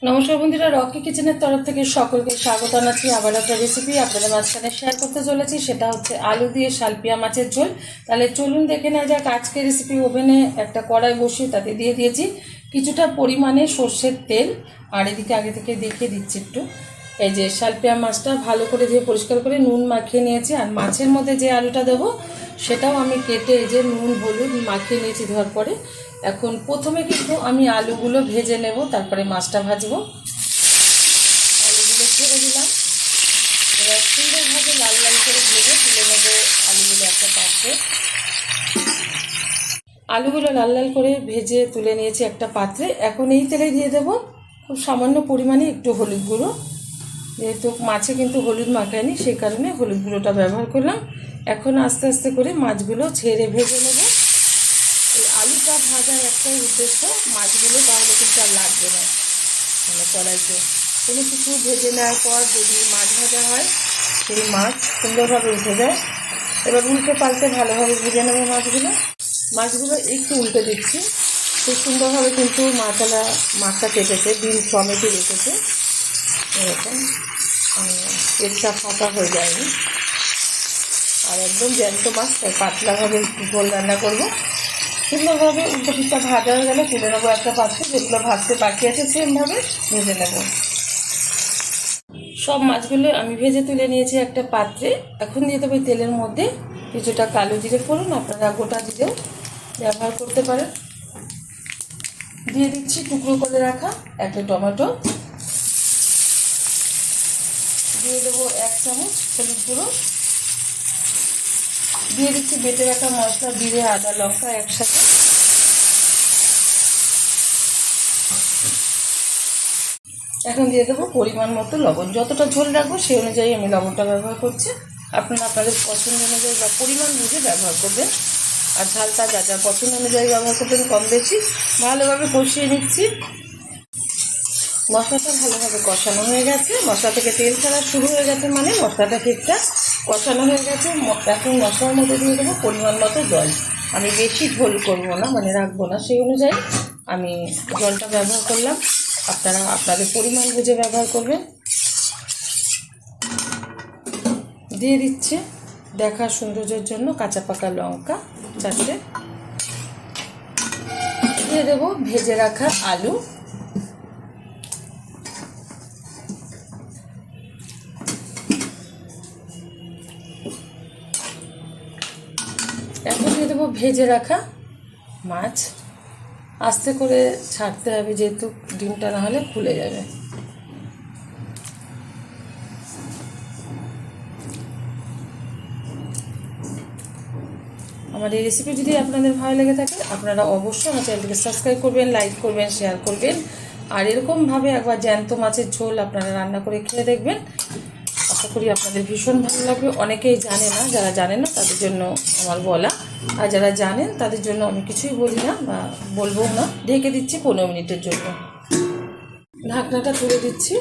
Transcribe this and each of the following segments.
নমস্কার বন্ধুরা, রকি কিচেনের তরফ থেকে সকলকে স্বাগত জানাচ্ছি। আবার একটা রেসিপি আপনাদের মাঝখানে শেয়ার করতে চলেছি, সেটা হচ্ছে আলু দিয়ে শালপিয়া মাছের ঝোল। তাহলে চলুন দেখে নেওয়া যাক আজকের রেসিপি। ওভেনে একটা কড়াই বসিয়ে তাতে দিয়ে দিয়েছি কিছুটা পরিমাণে সর্ষের তেল, আর এদিকে আগে থেকে দেখিয়ে দিচ্ছি একটু। এই যে শালপিয়া মাছটা ভালো করে ধুয়ে পরিষ্কার করে নুন মাখিয়ে নিয়েছি, আর মাছের মধ্যে যে আলুটা দেবো সেটাও আমি কেটে এই যে নুন হলুদ মাখিয়ে নিয়েছি ধোয়ার পরে। এখন প্রথমে কিন্তু আমি আলুগুলো ভেজে নেব, তারপরে মাছটা ভাজবো। আলুগুলো ছেড়ে দিলাম, এবার সুন্দরভাবে লাল লাল করে ভেজে তুলে নেবো আলুগুলো একটা পাত্রে। আলুগুলো লাল লাল করে ভেজে তুলে নিয়েছি একটা পাত্রে। এখন এই তেলে দিয়ে দেবো খুব সামান্য পরিমাণে একটু হলুদ গুঁড়ো, যেহেতু মাছে কিন্তু হলুদ মাখায়নি সেই কারণে হলুদ গুঁড়োটা ব্যবহার করলাম। এখন আস্তে আস্তে করে মাছগুলো ছেড়ে ভেজে নেব। এই আলুটা ভাজার একটাই উদ্দেশ্য, মাছগুলো তাহলে কিন্তু আর লাগবে না মানে কড়াইতে। কোনো কিছু ভেজে নেওয়ার পর যদি মাছ ভাজা হয় সেই মাছ সুন্দরভাবে উঠে যায়। এবার উল্টে পাল্টে ভালোভাবে ভেজে নেবো মাছগুলো একটু উল্টে দিচ্ছি। খুব সুন্দরভাবে কিন্তু মাছটা কেটেছে, ডিম টমেটো রেখেছে এরকম, পেটটা ফাঁকা হয়ে যায়নি। আর একদম জ্যান্ত মাছ, তাই পাতলাভাবে ঝোল রান্না করবো। সুন্দরভাবে উল্টো পিঠটা ভাজা হয়ে গেলে তুলে নেবো একটা পাত্রে। যেগুলো ভাজতে বাকি আছে সেমভাবে ভেজে নেব। সব মাছগুলো আমি ভেজে তুলে নিয়েছি একটা পাত্রে। এখন দিয়ে দেবো তেলের মধ্যে কিছুটা কালো জিরে ফোড়ন, আপনারা গোটা জিরেও ব্যবহার করতে পারেন। দিয়ে দিচ্ছি টুকরো করে রাখা একটা টমেটো, দিয়ে দেবো 1 চামচ হলুদ গুঁড়ো, দিয়ে দিচ্ছি বেটে রাখা মশলা জিরে আদা লঙ্কা একসাথে। এখন দিয়ে দেবো পরিমাণ মতো লবণ। যতটা ঝোল রাখবো সেই অনুযায়ী আমি লবণটা ব্যবহার করছি। আপনারা আপনাদের পছন্দ অনুযায়ী বা পরিমাণ বুঝে ব্যবহার করবেন, আর ঝালটা যা যা পছন্দ অনুযায়ী ব্যবহার করবেন, কম বেশি। ভালোভাবে কষিয়ে নিচ্ছি। মশলাটা ভালোভাবে কষানো হয়ে গেছে, মশলা থেকে তেল ছাড়া শুরু হয়ে গেছে, মানে মশলাটা ঠিকঠাক কষানো হয়ে গেছে। এখন মশলার মধ্যে দিয়ে দেবো পরিমাণ মতো জল। আমি বেশি ঝোল করবো না, মানে রাখবো না, সেই অনুযায়ী আমি জলটা ব্যবহার করলাম। আপনারা আপনাদের পরিমাণ বুঝে ব্যবহার করবেন। দিয়ে দিচ্ছে দেখার সৌন্দর্যের জন্য কাঁচা পাকা লঙ্কা 4টে, দিয়ে দেবো ভেজে রাখা আলু, এখন দিয়ে দেবো ভেজে রাখা মাছ। আস্তে করে ছাড়তে হবে, যেহেতু ডিমটা না হলে খুলে যাবে। আমার এই রেসিপি যদি আপনাদের ভালো লেগে থাকে, আপনারা অবশ্যই আমার চ্যানেলটিকে সাবস্ক্রাইব করবেন, লাইক করবেন, শেয়ার করবেন। আর এরকমভাবে একবার জ্যান্ত মাছের ঝোল আপনারা রান্না করে খেয়ে দেখবেন। আশা করি আপনাদের ভীষণ ভালো লাগবে। অনেকেই জানে না, যারা জানেন না তাদের জন্য আমার বলা, আর যারা জানেন তাদের জন্য আমি কিছুই বলি না বা বলবো না। ঢেকে দিচ্ছি 15 মিনিটের জন্য। ঢাকনাটা তুলে দিচ্ছি।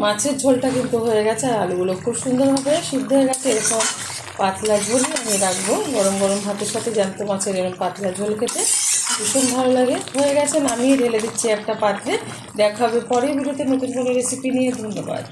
মাছের ঝোলটা কিন্তু হয়ে গেছে, আর আলুগুলো খুব সুন্দরভাবে সিদ্ধ হয়ে গেছে। এরকম পাতলা ঝোলই আমি রাখবো। গরম গরম ভাতের সাথে জ্যান্ত মাছের এরকম পাতলা ঝোল খেতে ভীষণ ভালো লাগে। হয়ে গেছে, নামিয়ে ঢেলে দিচ্ছি একটা পাত্রে। দেখা হবে পরের ভিডিওতে নতুন কোনো রেসিপি নিয়ে। ধন্যবাদ।